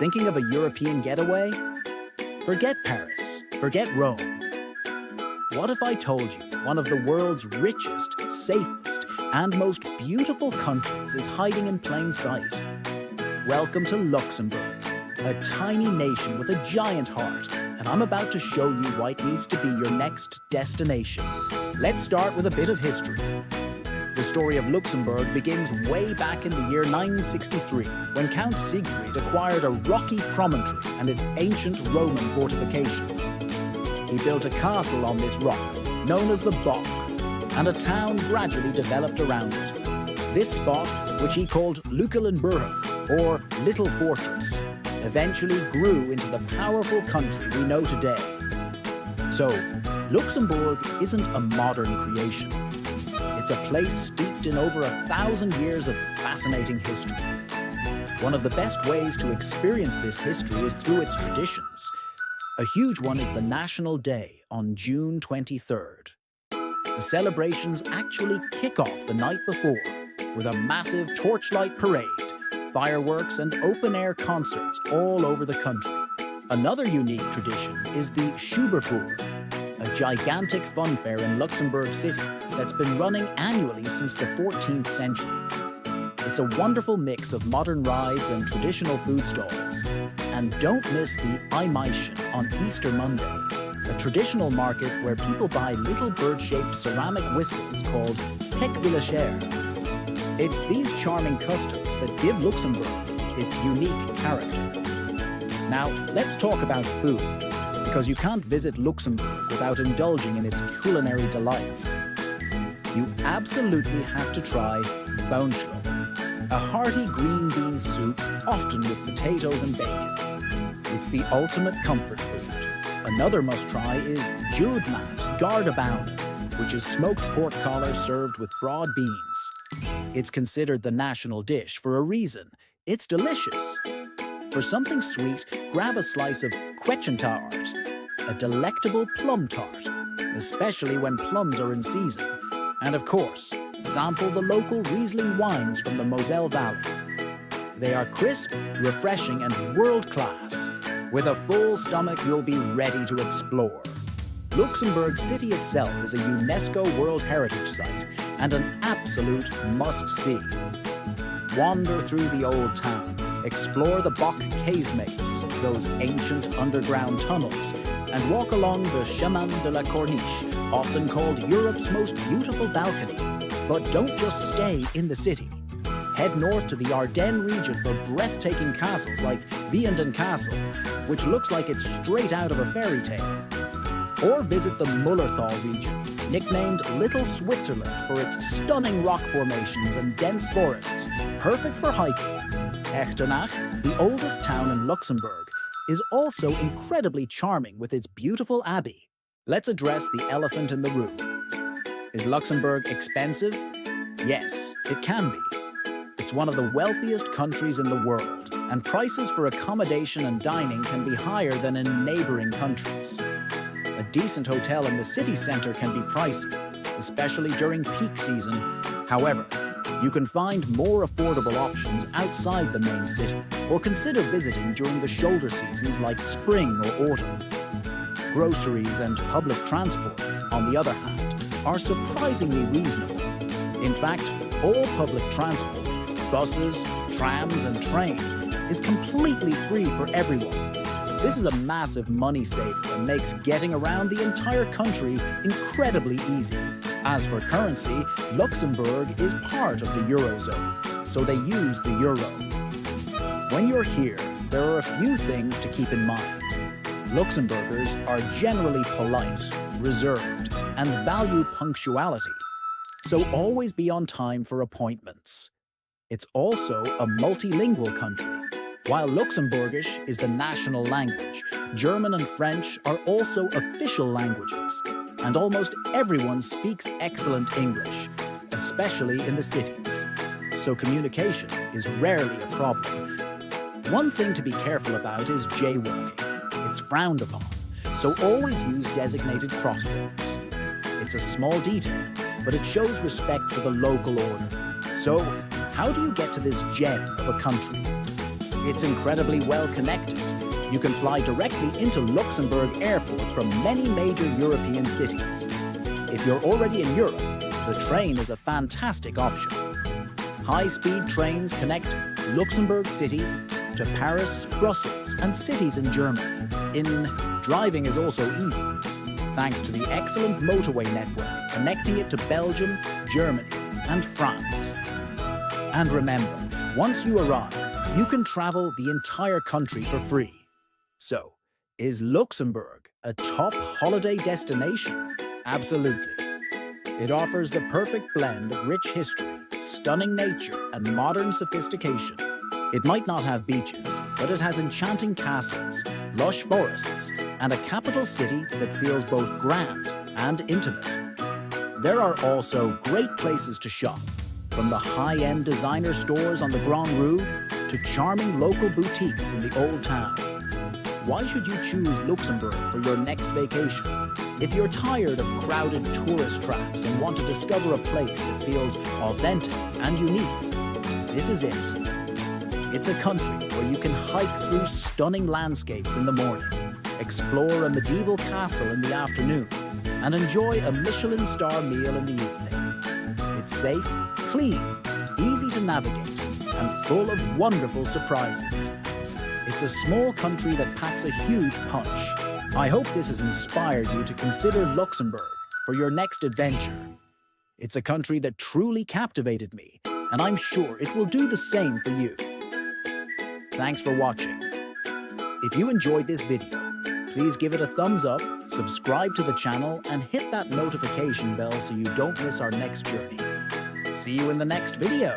Thinking of a European getaway? Forget Paris, forget Rome. What if I told you one of the world's richest, safest, and most beautiful countries is hiding in plain sight? Welcome to Luxembourg, a tiny nation with a giant heart, and I'm about to show you why it needs to be your next destination. Let's start with a bit of history. The story of Luxembourg begins way back in the year 963, when Count Siegfried acquired a rocky promontory and its ancient Roman fortifications. He built a castle on this rock, known as the Bock, and a town gradually developed around it. This spot, which he called Luxembourg, or Little Fortress, eventually grew into the powerful country we know today. So, Luxembourg isn't a modern creation. It's a place steeped in over 1,000 years of fascinating history. One of the best ways to experience this history is through its traditions. A huge one is the National Day on June 23rd. The celebrations actually kick off the night before with a massive torchlight parade, fireworks and open-air concerts all over the country. Another unique tradition is the Schuberfuhr, a gigantic fun fair in Luxembourg City that's been running annually since the 14th century. It's a wonderful mix of modern rides and traditional food stalls. And don't miss the Eimeischen on Easter Monday, a traditional market where people buy little bird-shaped ceramic whistles called Peckwillicher. It's these charming customs that give Luxembourg its unique character. Now, let's talk about food, because you can't visit Luxembourg without indulging in its culinary delights. You absolutely have to try Bohnschlo, a hearty green bean soup, often with potatoes and bacon. It's the ultimate comfort food. Another must-try is Judemat Gardebaun, which is smoked pork collar served with broad beans. It's considered the national dish for a reason. It's delicious. For something sweet, grab a slice of Kwetschentaart, a delectable plum tart, especially when plums are in season. And of course, sample the local Riesling wines from the Moselle Valley. They are crisp, refreshing, and world-class. With a full stomach, you'll be ready to explore. Luxembourg City itself is a UNESCO World Heritage Site and an absolute must-see. Wander through the old town, explore the Bock casemates, those ancient underground tunnels, and walk along the Chemin de la Corniche, often called Europe's most beautiful balcony. But don't just stay in the city. Head north to the Ardennes region for breathtaking castles like Vianden Castle, which looks like it's straight out of a fairy tale. Or visit the Mullerthal region, nicknamed Little Switzerland for its stunning rock formations and dense forests, perfect for hiking. Echternach, the oldest town in Luxembourg, is also incredibly charming with its beautiful abbey. Let's address the elephant in the room. Is Luxembourg expensive? Yes, it can be. It's one of the wealthiest countries in the world, and prices for accommodation and dining can be higher than in neighboring countries. A decent hotel in the city center can be pricey, especially during peak season. However, you can find more affordable options outside the main city, or consider visiting during the shoulder seasons like spring or autumn. Groceries and public transport, on the other hand, are surprisingly reasonable. In fact, all public transport, buses, trams, and trains, is completely free for everyone. This is a massive money saver and makes getting around the entire country incredibly easy. As for currency, Luxembourg is part of the Eurozone, so they use the euro. When you're here, there are a few things to keep in mind. Luxembourgers are generally polite, reserved, and value punctuality, so always be on time for appointments. It's also a multilingual country. While Luxembourgish is the national language, German and French are also official languages, and almost everyone speaks excellent English, especially in the cities. So communication is rarely a problem. One thing to be careful about is jaywalking. It's frowned upon, so always use designated crosswalks. It's a small detail, but it shows respect for the local order. So, how do you get to this gem of a country? It's incredibly well connected. You can fly directly into Luxembourg Airport from many major European cities. If you're already in Europe, the train is a fantastic option. High-speed trains connect Luxembourg City to Paris, Brussels, and cities in Germany. Driving is also easy, thanks to the excellent motorway network connecting it to Belgium, Germany, and France. And remember, once you arrive, you can travel the entire country for free. So, is Luxembourg a top holiday destination? Absolutely. It offers the perfect blend of rich history, stunning nature, and modern sophistication. It might not have beaches, but it has enchanting castles, lush forests, and a capital city that feels both grand and intimate. There are also great places to shop, from the high-end designer stores on the Grand Rue to charming local boutiques in the Old Town. Why should you choose Luxembourg for your next vacation? If you're tired of crowded tourist traps and want to discover a place that feels authentic and unique, this is it. It's a country where you can hike through stunning landscapes in the morning, explore a medieval castle in the afternoon, and enjoy a Michelin star meal in the evening. It's safe, clean, easy to navigate, and full of wonderful surprises. It's a small country that packs a huge punch. I hope this has inspired you to consider Luxembourg for your next adventure. It's a country that truly captivated me, and I'm sure it will do the same for you. Thanks for watching. If you enjoyed this video, please give it a thumbs up, subscribe to the channel, and hit that notification bell so you don't miss our next journey. See you in the next video.